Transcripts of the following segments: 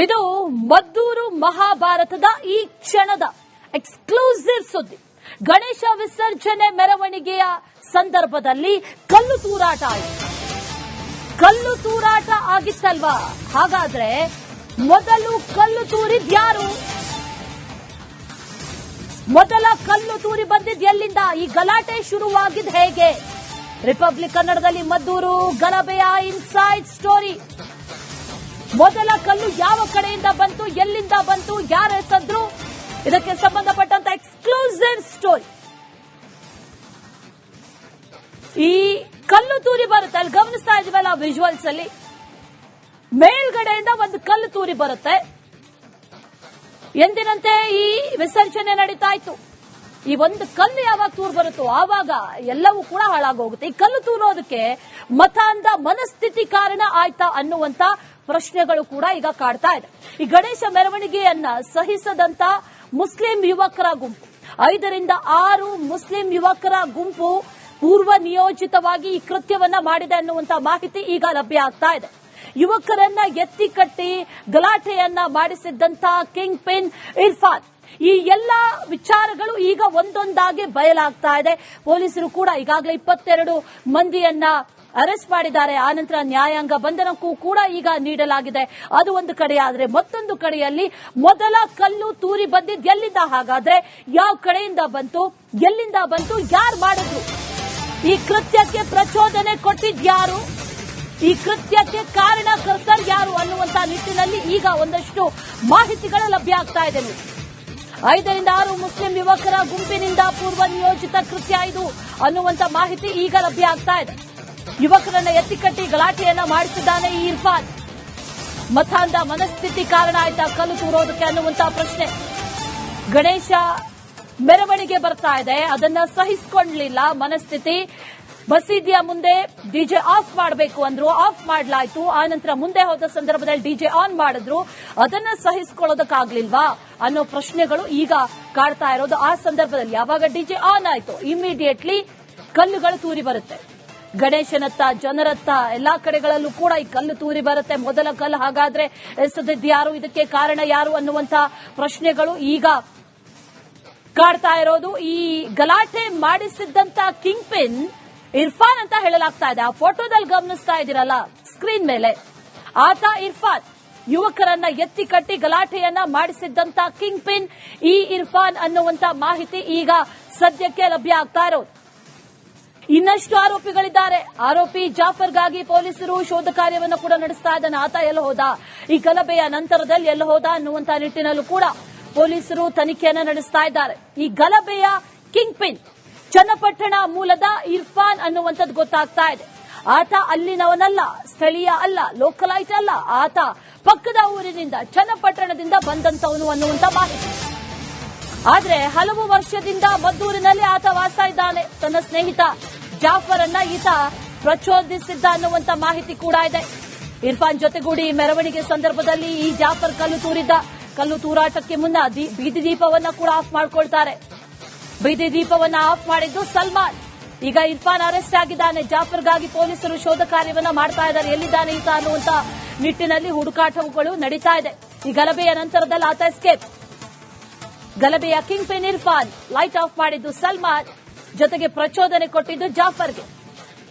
ಇದು ಮದ್ದೂರು ಮಹಾಭಾರತದ ಈ ಕ್ಷಣದ ಎಕ್ಸ್ಕ್ಲೂಸಿವ್ ಸುದ್ದಿ. ಗಣೇಶ ವಿಸರ್ಜನೆ ಮೆರವಣಿಗೆಯ ಸಂದರ್ಭದಲ್ಲಿ ಕಲ್ಲು ತೂರಾಟ ಆಯಿತು. ಕಲ್ಲು ತೂರಾಟ ಆಗಿತ್ತಲ್ವಾ? ಹಾಗಾದ್ರೆ ಮೊದಲು ಕಲ್ಲು ತೂರಿದ್ಯಾರು? ಮೊದಲ ಕಲ್ಲು ತೂರಿ ಬಂದಿದ್ ಎಲ್ಲಿಂದ? ಈ ಗಲಾಟೆ ಶುರುವಾಗಿದ್ ಹೇಗೆ? ರಿಪಬ್ಲಿಕ್ ಕನ್ನಡದಲ್ಲಿ ಮದ್ದೂರು ಗಲಭೆಯ ಇನ್ಸೈಡ್ ಸ್ಟೋರಿ. ಮೊದಲ ಕಲ್ಲು ಯಾವ ಕಡೆಯಿಂದ ಬಂತು, ಎಲ್ಲಿಂದ ಬಂತು, ಯಾರು ಎಸೆದ್ರು, ಇದಕ್ಕೆ ಸಂಬಂಧಪಟ್ಟಂತ ಎಕ್ಸ್ಕ್ಲೂಸಿವ್ ಸ್ಟೋರಿ. ಈ ಕಲ್ಲು ತೂರಿ ಬರುತ್ತೆ, ಅಲ್ಲಿ ಗಮನಿಸ್ತಾ ಇದೀವಲ್ಲ ವಿಜುವಲ್ಸ್ ಅಲ್ಲಿ, ಮೇಲ್ಗಡೆಯಿಂದ ಒಂದು ಕಲ್ಲು ತೂರಿ ಬರುತ್ತೆ. ಎಂದಿನಂತೆ ಈ ವಿಸರ್ಜನೆ ನಡೀತಾ ಇತ್ತು. ಈ ಒಂದು ಕಲ್ಲು ಯಾವಾಗ ತೂರ್ ಬರುತ್ತೋ ಆವಾಗ ಎಲ್ಲವೂ ಕೂಡ ಹಾಳಾಗೋಗುತ್ತೆ. ಈ ಕಲ್ಲು ತೂರೋದಕ್ಕೆ ಮತಾಂಧ ಮನಸ್ಥಿತಿ ಕಾರಣ ಆಯ್ತಾ ಅನ್ನುವಂತ ಪ್ರಶ್ನೆಗಳು ಕೂಡ ಈಗ ಕಾಡ್ತಾ ಇದೆ. ಈ ಗಣೇಶ ಮೆರವಣಿಗೆಯನ್ನ ಸಹಿಸದಂತ ಮುಸ್ಲಿಂ ಯುವಕರ ಗುಂಪು, 5 ರಿಂದ 6 ಮುಸ್ಲಿಂ ಯುವಕರ ಗುಂಪು ಪೂರ್ವ ನಿಯೋಜಿತವಾಗಿ ಈ ಕೃತ್ಯವನ್ನ ಮಾಡಿದೆ ಅನ್ನುವಂತ ಮಾಹಿತಿ ಈಗ ಲಭ್ಯ ಆಗ್ತಾ ಇದೆ. ಯುವಕರನ್ನ ಎತ್ತಿ ಕಟ್ಟಿ ಗಲಾಟೆಯನ್ನ ಮಾಡಿಸಿದ್ದಂತ ಕಿಂಗ್ ಪಿನ್ ಇರ್ಫಾನ್, ಈ ಎಲ್ಲ ವಿಚಾರಗಳು ಈಗ ಒಂದೊಂದಾಗಿ ಬಯಲಾಗ್ತಾ ಇದೆ. ಪೊಲೀಸರು ಕೂಡ ಈಗಾಗಲೇ 22 ಮಂದಿಯನ್ನ ಅರೆಸ್ಟ್ ಮಾಡಿದ್ದಾರೆ. ಆನಂತರ ನ್ಯಾಯಾಂಗ ಬಂಧನಕ್ಕೂ ಕೂಡ ಈಗ ನೀಡಲಾಗಿದೆ. ಅದು ಒಂದು ಕಡೆ ಆದ್ರೆ, ಮತ್ತೊಂದು ಕಡೆಯಲ್ಲಿ ಮೊದಲ ಕಲ್ಲು ತೂರಿ ಬಂದಿದ್ ಎಲ್ಲಿಂದ? ಹಾಗಾದ್ರೆ ಯಾವ ಕಡೆಯಿಂದ ಬಂತು, ಎಲ್ಲಿಂದ ಬಂತು, ಯಾರು ಮಾಡಿದ್ರು, ಈ ಕೃತ್ಯಕ್ಕೆ ಪ್ರಚೋದನೆ ಕೊಟ್ಟಿದ್ಯಾರು, ಈ ಕೃತ್ಯಕ್ಕೆ ಕಾರಣಕರ್ತರು ಯಾರು ಅನ್ನುವಂತ ನಿಟ್ಟಿನಲ್ಲಿ ಈಗ ಒಂದಷ್ಟು ಮಾಹಿತಿಗಳು ಲಭ್ಯ ಆಗ್ತಾ ಇದೆ. 5 ರಿಂದ 6 ಮುಸ್ಲಿಂ ಯುವಕರ ಗುಂಪಿನಿಂದ ಪೂರ್ವ ನಿಯೋಜಿತ ಕೃತ್ಯ ಇದು ಅನ್ನುವಂತ ಮಾಹಿತಿ ಈಗ ಲಭ್ಯ ಆಗ್ತಾ ಇದೆ. ಯುವಕರನ್ನ ಎತ್ತಿಕಟ್ಟಿ ಗಲಾಟೆಯನ್ನ ಮಾಡಿಸಿದ್ದಾನೆ ಈ ಇರ್ಫಾನ್. ಮತಾಂಧ ಮನಸ್ಥಿತಿ ಕಾರಣ ಆಯ್ತಾ ಕಲ್ಲು ತೂರೋದಕ್ಕೆ ಅನ್ನುವಂತ ಪ್ರಶ್ನೆ. ಗಣೇಶ ಮೆರವಣಿಗೆ ಬರ್ತಾ ಇದೆ, ಅದನ್ನ ಸಹಿಸಿಕೊಳ್ಳಲಿಲ್ಲ ಮನಸ್ಥಿತಿ. ಮಸೀದಿಯ ಮುಂದೆ ಡಿಜೆ ಆಫ್ ಮಾಡಬೇಕು ಅಂದ್ರು, ಆಫ್ ಮಾಡಲಾಯ್ತು. ಆನಂತರ ಮುಂದೆ ಹೋದ ಸಂದರ್ಭದಲ್ಲಿ ಡಿಜೆ ಆನ್ ಮಾಡಿದ್ರು, ಅದನ್ನ ಸಹಿಸಿಕೊಳ್ಳೋದಕ್ಕಾಗ್ಲಿಲ್ವಾ ಅನ್ನೋ ಪ್ರಶ್ನೆಗಳು ಈಗ ಕಾಡ್ತಾ ಇರೋದು. ಆ ಸಂದರ್ಭದಲ್ಲಿ ಯಾವಾಗ ಡಿಜೆ ಆನ್ ಆಯ್ತು, ಇಮಿಡಿಯೇಟ್ಲಿ ಕಲ್ಲುಗಳು ತೂರಿ ಬರುತ್ತೆ. ಗಣೇಶನತ್ತ, ಜನರತ್ತ, ಎಲ್ಲಾ ಕಡೆಗಳಲ್ಲೂ ಕೂಡ ಈ ಕಲ್ಲು ತೂರಿ ಬರುತ್ತೆ. ಮೊದಲ ಕಲ್ಲು ಹಾಗಾದ್ರೆ ಎಸೆದಿದ್ದು ಯಾರು, ಇದಕ್ಕೆ ಕಾರಣ ಯಾರು ಅನ್ನುವಂತ ಪ್ರಶ್ನೆಗಳು ಈಗ ಕಾಡ್ತಾ ಇರೋದು. ಈ ಗಲಾಟೆ ಮಾಡಿಸಿದ್ದಂತ ಕಿಂಗ್ ಪಿನ್ ಇರ್ಫಾನ್ ಅಂತ ಹೇಳಲಾಗ್ತಾ ಇದೆ. ಆ ಫೋಟೋದಲ್ಲಿ ಗಮನಿಸ್ತಾ ಇದ್ದೀರಲ್ಲ ಸ್ಕ್ರೀನ್ ಮೇಲೆ, ಆತ ಇರ್ಫಾನ್. ಯುವಕರನ್ನ ಎತ್ತಿ ಕಟ್ಟಿ ಗಲಾಟೆಯನ್ನ ಮಾಡಿಸಿದ್ದಂತ ಕಿಂಗ್ ಪಿನ್ ಈ ಇರ್ಫಾನ್ ಅನ್ನುವಂತ ಮಾಹಿತಿ ಈಗ ಸದ್ಯಕ್ಕೆ ಲಭ್ಯ ಆಗ್ತಾ ಇರೋದು. ಇನ್ನಷ್ಟು ಆರೋಪಿಗಳಿದ್ದಾರೆ. ಆರೋಪಿ ಜಾಫರ್ಗಾಗಿ ಪೊಲೀಸರು ಶೋಧ ಕಾರ್ಯವನ್ನು ಕೂಡ ನಡೆಸ್ತಾ ಇದ್ದಾನೆ. ಆತ ಎಲ್ಲ ಹೋದ, ಈ ಗಲಭೆಯ ನಂತರದಲ್ಲಿ ಎಲ್ಲ ಹೋದ ಅನ್ನುವಂತ ನಿಟ್ಟಿನಲ್ಲೂ ಕೂಡ ಪೊಲೀಸರು ತನಿಖೆಯನ್ನು ನಡೆಸ್ತಾ ಇದ್ದಾರೆ. ಈ ಗಲಭೆಯ ಕಿಂಗ್ ಪಿನ್ ಚನ್ನಪಟ್ಟಣ ಮೂಲದ ಇರ್ಫಾನ್ ಅನ್ನುವಂಥದ್ದು ಗೊತ್ತಾಗ್ತಾ ಇದೆ. ಆತ ಅಲ್ಲಿನವನಲ್ಲ, ಸ್ಥಳೀಯ ಅಲ್ಲ, ಲೋಕಲೈಟ್ ಅಲ್ಲ. ಆತ ಪಕ್ಕದ ಊರಿನಿಂದ, ಚನ್ನಪಟ್ಟಣದಿಂದ ಬಂದಂತವನು ಅನ್ನುವಂತ ಮಾಹಿತಿ. ಆದ್ರೆ ಹಲವು ವರ್ಷದಿಂದ ಮದ್ದೂರಿನಲ್ಲಿ ಆತ ವಾಸ ಇದ್ದಾನೆ. ತನ್ನ ಸ್ನೇಹಿತ ಜಾಫರ್ ಅನ್ನ ಈತ ಪ್ರಚೋದಿಸಿದ್ದ ಅನ್ನುವಂತ ಮಾಹಿತಿ ಕೂಡ ಇದೆ. ಇರ್ಫಾನ್ ಜೊತೆಗೂಡಿ ಮೆರವಣಿಗೆ ಸಂದರ್ಭದಲ್ಲಿ ಈ ಜಾಫರ್ ಕಲ್ಲು ತೂರಿದ್ದ. ಕಲ್ಲು ತೂರಾಟಕ್ಕೆ ಮುನ್ನ ಬೀದಿ ದೀಪವನ್ನ ಕೂಡ ಆಫ್ ಮಾಡ್ಕೊಳ್ತಾರೆ. ಬೀದಿ ದೀಪವನ್ನ ಆಫ್ ಮಾಡಿದ್ದು ಸಲ್ಮಾನ್. ಈಗ ಇರ್ಫಾನ್ ಅರೆಸ್ಟ್ ಆಗಿದ್ದಾನೆ. ಜಾಫರ್ಗಾಗಿ ಪೊಲೀಸರು ಶೋಧ ಕಾರ್ಯವನ್ನ ಮಾಡ್ತಾ ಇದ್ದಾರೆ. ಎಲ್ಲಿದ್ದಾನೆ ಈತ ಅನ್ನುವಂತ ನಿಟ್ಟಿನಲ್ಲಿ ಹುಡುಕಾಟಗಳು ನಡೀತಾ ಇದೆ. ಈ ಗಲಭೆಯ ನಂತರದಲ್ಲಿ ಆತ ಎಸ್ಕೇಪ್. ಗಲಭೆಯ kingpin Irfan, light off ಮಾಡಿದ್ದು ಸಲ್ಮಾನ್, ಜೊತೆಗೆ ಪ್ರಚೋದನೆ ಕೊಟ್ಟಿದ್ದು ಜಾಫರ್ಗೆ.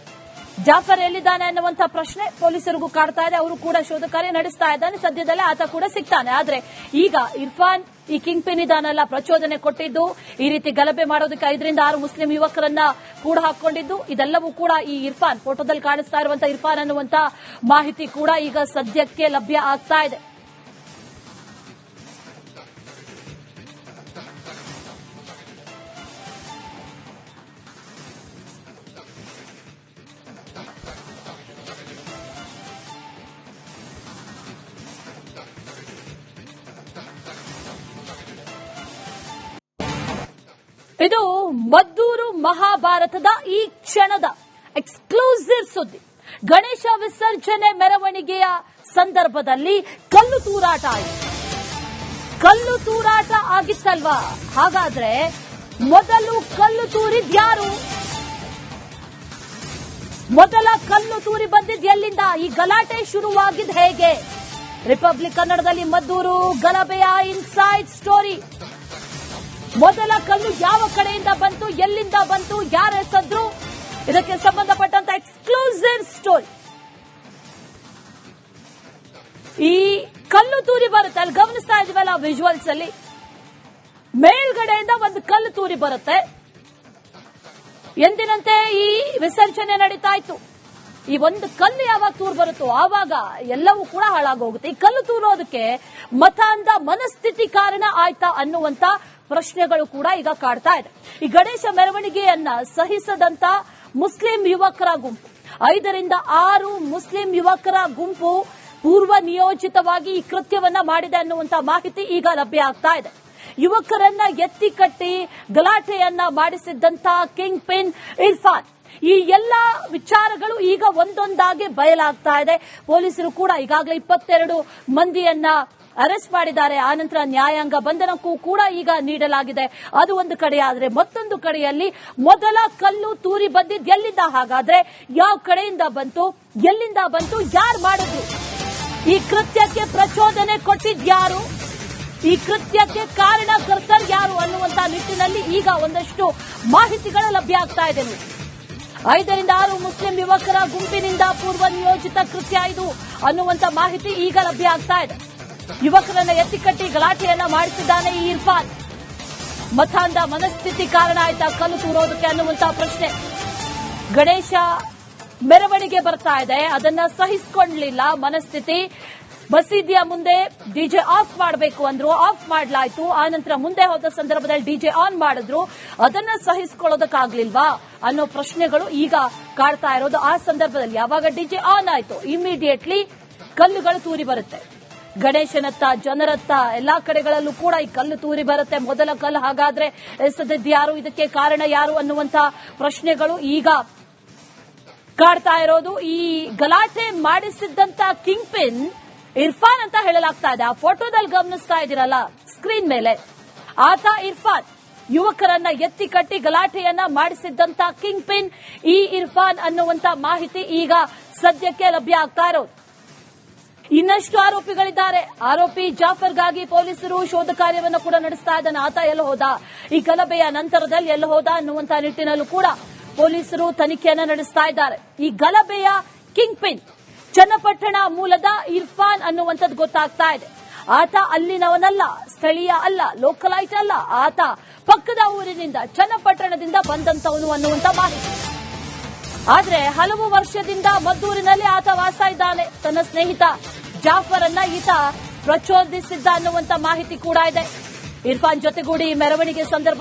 ಜಾಫರ್ ಎಲ್ಲಿದ್ದಾನೆ ಅನ್ನುವಂತ ಪ್ರಶ್ನೆ ಪೊಲೀಸರಿಗೂ ಕಾಡ್ತಾ ಇದೆ. ಅವರು ಕೂಡ ಶೋಧ ಕಾರ್ಯ ನಡೆಸ್ತಾ ಇದ್ದಾನೆ. ಸದ್ಯದಲ್ಲೇ ಆತ ಕೂಡ ಸಿಗ್ತಾನೆ. ಆದ್ರೆ ಈಗ ಇರ್ಫಾನ್, ಈ ಕಿಂಗ್ ಪಿನ್ ಇದಾನಲ್ಲ, ಪ್ರಚೋದನೆ ಕೊಟ್ಟಿದ್ದು, ಈ ರೀತಿ ಗಲಭೆ ಮಾಡೋದಕ್ಕೆ 5 ರಿಂದ 6 ಮುಸ್ಲಿಂ ಯುವಕರನ್ನ ಕೂಡ ಹಾಕೊಂಡಿದ್ದು, ಇದೆಲ್ಲವೂ ಕೂಡ ಈ ಇರ್ಫಾನ್, ಫೋಟೋದಲ್ಲಿ ಕಾಣಿಸ್ತಾ ಇರುವಂತಹ ಇರ್ಫಾನ್ ಅನ್ನುವಂತ ಮಾಹಿತಿ ಕೂಡ ಈಗ ಸದ್ಯಕ್ಕೆ ಲಭ್ಯ ಆಗ್ತಾ ಇದೆ. ಇದು ಮದ್ದೂರು ಮಹಾಭಾರತದ ಈ ಕ್ಷಣದ ಎಕ್ಸ್ಕ್ಲೂಸಿವ್ ಸುದ್ದಿ. ಗಣೇಶ ವಿಸರ್ಜನೆ ಮೆರವಣಿಗೆಯ ಸಂದರ್ಭದಲ್ಲಿ ಕಲ್ಲು ತೂರಾಟ ಆಯಿತು. ಕಲ್ಲು ತೂರಾಟ ಆಗಿತ್ತಲ್ವಾ? ಹಾಗಾದ್ರೆ ಮೊದಲು ಕಲ್ಲು ತೂರಿದ್ಯಾರು? ಮೊದಲ ಕಲ್ಲು ತೂರಿ ಬಂದಿದ್ ಎಲ್ಲಿಂದ? ಈ ಗಲಾಟೆ ಶುರುವಾಗಿದ್ ಹೇಗೆ? ರಿಪಬ್ಲಿಕ್ ಕನ್ನಡದಲ್ಲಿ ಮದ್ದೂರು ಗಲಭೆಯ ಇನ್ಸೈಡ್ ಸ್ಟೋರಿ. ಮೊದಲ ಕಲ್ಲು ಯಾವ ಕಡೆಯಿಂದ ಬಂತು, ಎಲ್ಲಿಂದ ಬಂತು, ಯಾರು ಎಸೆದ್ರು, ಇದಕ್ಕೆ ಸಂಬಂಧಪಟ್ಟಂತ ಎಕ್ಸ್ಕ್ಲೂಸಿವ್ ಸ್ಟೋರಿ. ಈ ಕಲ್ಲು ತೂರಿ ಬರುತ್ತೆ, ಅಲ್ಲಿ ಗಮನಿಸ್ತಾ ಇದೀವಲ್ಲ ವಿಜುವಲ್ಸ್ ಅಲ್ಲಿ, ಮೇಲ್ಗಡೆಯಿಂದ ಒಂದು ಕಲ್ಲು ತೂರಿ ಬರುತ್ತೆ. ಎಂದಿನಂತೆ ಈ ವಿಸರ್ಜನೆ ನಡೀತಾ ಇತ್ತು. ಈ ಒಂದು ಕಲ್ಲು ಯಾವಾಗ ತೂರು ಬರುತ್ತೋ ಆವಾಗ ಎಲ್ಲವೂ ಕೂಡ ಹಾಳಾಗೋಗುತ್ತೆ. ಈ ಕಲ್ಲು ತೂರೋದಕ್ಕೆ ಮತಾಂಧ ಮನಸ್ಥಿತಿ ಕಾರಣ ಆಯ್ತಾ ಅನ್ನುವಂತ ಪ್ರಶ್ನೆಗಳು ಕೂಡ ಈಗ ಕಾಡ್ತಾ ಇದೆ. ಈ ಗಣೇಶ ಮೆರವಣಿಗೆಯನ್ನ ಸಹಿಸದಂತ ಮುಸ್ಲಿಂ ಯುವಕರ ಗುಂಪು, 5 ರಿಂದ 6 ಮುಸ್ಲಿಂ ಯುವಕರ ಗುಂಪು ಪೂರ್ವ ನಿಯೋಜಿತವಾಗಿ ಈ ಕೃತ್ಯವನ್ನ ಮಾಡಿದೆ ಅನ್ನುವಂತ ಮಾಹಿತಿ ಈಗ ಲಭ್ಯ ಆಗ್ತಾ ಇದೆ. ಯುವಕರನ್ನ ಎತ್ತಿ ಕಟ್ಟಿ ಗಲಾಟೆಯನ್ನ ಮಾಡಿಸಿದ್ದಂತ ಕಿಂಗ್ ಪಿನ್ ಇರ್ಫಾನ್, ಈ ಎಲ್ಲಾ ವಿಚಾರಗಳು ಈಗ ಒಂದೊಂದಾಗಿ ಬಯಲಾಗ್ತಾ ಇದೆ. ಪೊಲೀಸರು ಕೂಡ ಈಗಾಗಲೇ 22 ಮಂದಿಯನ್ನ ಅರೆಸ್ಟ್ ಮಾಡಿದ್ದಾರೆ. ಆನಂತರ ನ್ಯಾಯಾಂಗ ಬಂಧನಕ್ಕೂ ಕೂಡ ಈಗ ನೀಡಲಾಗಿದೆ. ಅದು ಒಂದು ಕಡೆ ಆದ್ರೆ, ಮತ್ತೊಂದು ಕಡೆಯಲ್ಲಿ ಮೊದಲ ಕಲ್ಲು ತೂರಿ ಬಂದಿದ್ದು ಎಲ್ಲಿಂದ, ಹಾಗಾದ್ರೆ ಯಾವ ಕಡೆಯಿಂದ ಬಂತು, ಎಲ್ಲಿಂದ ಬಂತು, ಯಾರು ಮಾಡಿದ್ರು, ಈ ಕೃತ್ಯಕ್ಕೆ ಪ್ರಚೋದನೆ ಕೊಟ್ಟಿದ್ಯಾರು, ಈ ಕೃತ್ಯಕ್ಕೆ ಕಾರಣಕರ್ತರು ಯಾರು ಅನ್ನುವಂತ ನಿಟ್ಟಿನಲ್ಲಿ ಈಗ ಒಂದಷ್ಟು ಮಾಹಿತಿಗಳು ಲಭ್ಯ ಆಗ್ತಾ ಇದೆ. 5 ರಿಂದ 6 ಮುಸ್ಲಿಂ ಯುವಕರ ಗುಂಪಿನಿಂದ ಪೂರ್ವ ನಿಯೋಜಿತ ಕೃತ್ಯ ಇದು ಅನ್ನುವಂತ ಮಾಹಿತಿ ಈಗ ಲಭ್ಯ ಆಗ್ತಾ ಇದೆ. ಯುವಕರನ್ನ ಎತ್ತಿಕಟ್ಟಿ ಗಲಾಟೆಯನ್ನ ಮಾಡಿಸಿದ್ದಾನೆ ಈ ಇರ್ಫಾನ್. ಮತಾಂಧ ಮನಸ್ಥಿತಿ ಕಾರಣ ಆಯ್ತಾ ಕಲ್ಲು ತೂರೋದಕ್ಕೆ ಅನ್ನುವಂತ ಪ್ರಶ್ನೆ. ಗಣೇಶ ಮೆರವಣಿಗೆ ಬರ್ತಾ ಇದೆ, ಅದನ್ನ ಸಹಿಸಿಕೊಳ್ಳಲಿಲ್ಲ ಮನಸ್ಥಿತಿ. ಮಸೀದಿಯ ಮುಂದೆ ಡಿಜೆ ಆಫ್ ಮಾಡಬೇಕು ಅಂದ್ರು, ಆಫ್ ಮಾಡಲಾಯ್ತು. ಆನಂತರ ಮುಂದೆ ಹೋದ ಸಂದರ್ಭದಲ್ಲಿ ಡಿಜೆ ಆನ್ ಮಾಡಿದ್ರು, ಅದನ್ನ ಸಹಿಸಿಕೊಳ್ಳೋದಕ್ಕಾಗ್ಲಿಲ್ವಾ ಅನ್ನೋ ಪ್ರಶ್ನೆಗಳು ಈಗ ಕಾಡ್ತಾ ಇರೋದು. ಆ ಸಂದರ್ಭದಲ್ಲಿ ಯಾವಾಗ ಡಿಜೆ ಆನ್ ಆಯ್ತು, ಇಮಿಡಿಯೇಟ್ಲಿ ಕಲ್ಲುಗಳು ತೂರಿ ಬರುತ್ತೆ. ಗಣೇಶನತ್ತ, ಜನರತ್ತ, ಎಲ್ಲಾ ಕಡೆಗಳಲ್ಲೂ ಕೂಡ ಈ ಕಲ್ಲು ತೂರಿ ಬರುತ್ತೆ. ಮೊದಲ ಕಲ್ಲು ಹಾಗಾದ್ರೆ ಎಸೆದಿದ್ಯಾರು, ಇದಕ್ಕೆ ಕಾರಣ ಯಾರು ಅನ್ನುವಂತ ಪ್ರಶ್ನೆಗಳು ಈಗ ಕಾಡ್ತಾ ಇರೋದು. ಈ ಗಲಾಟೆ ಮಾಡಿಸಿದ್ದಂತ ಕಿಂಗ್ ಪಿನ್ ಇರ್ಫಾನ್ ಅಂತ ಹೇಳಲಾಗ್ತಾ ಇದೆ. ಆ ಫೋಟೋದಲ್ಲಿ ಗಮನಿಸ್ತಾ ಇದ್ದೀರಲ್ಲ ಸ್ಕ್ರೀನ್ ಮೇಲೆ, ಆತ ಇರ್ಫಾನ್. ಯುವಕರನ್ನ ಎತ್ತಿ ಕಟ್ಟಿ ಗಲಾಟೆಯನ್ನ ಮಾಡಿಸಿದ್ದಂತ ಕಿಂಗ್ ಪಿನ್ ಈ ಇರ್ಫಾನ್ ಅನ್ನುವಂತ ಮಾಹಿತಿ ಈಗ ಸದ್ಯಕ್ಕೆ ಲಭ್ಯ ಆಗ್ತಾ ಇರೋದು. ಇನ್ನಷ್ಟು ಆರೋಪಿಗಳಿದ್ದಾರೆ. ಆರೋಪಿ ಜಾಫರ್ಗಾಗಿ ಪೊಲೀಸರು ಶೋಧ ಕಾರ್ಯವನ್ನು ಕೂಡ ನಡೆಸ್ತಾ ಇದ್ದಾನೆ. ಆತ ಎಲ್ಲ ಹೋದ, ಈ ಗಲಭೆಯ ನಂತರದಲ್ಲಿ ಎಲ್ಲ ಹೋದ ಅನ್ನುವಂತ ನಿಟ್ಟಿನಲ್ಲೂ ಕೂಡ ಪೊಲೀಸರು ತನಿಖೆಯನ್ನ ನಡೆಸ್ತಾ ಇದ್ದಾರೆ. ಈ ಗಲಭೆಯ ಕಿಂಗ್ ಪಿನ್ ಚನ್ನಪಟ್ಟಣ ಮೂಲದ ಇರ್ಫಾನ್ ಅನ್ನುವಂಥದ್ದು ಗೊತ್ತಾಗ್ತಾ ಇದೆ. ಆತ ಅಲ್ಲಿನವನಲ್ಲ, ಸ್ಥಳೀಯ ಅಲ್ಲ, ಲೋಕಲೈಟ್ ಅಲ್ಲ, ಆತ ಪಕ್ಕದ ಊರಿನಿಂದ, ಚನ್ನಪಟ್ಟಣದಿಂದ ಬಂದಂತವನು ಅನ್ನುವಂತ ಮಾಹಿತಿ. ಆದ್ರೆ ಹಲವು ವರ್ಷದಿಂದ ಮದ್ದೂರಿನಲ್ಲಿ ಆತ ವಾಸ ಇದ್ದಾನೆ. ತನ್ನ ಸ್ನೇಹಿತ ಜಾಫರ್ ಅನ್ನ ಈತ ಪ್ರಚೋದಿಸಿದ್ದ ಅನ್ನುವಂತ ಮಾಹಿತಿ ಕೂಡ ಇದೆ. ಇರ್ಫಾನ್ ಜೊತೆಗೂಡಿ ಮೆರವಣಿಗೆ ಸಂದರ್ಭ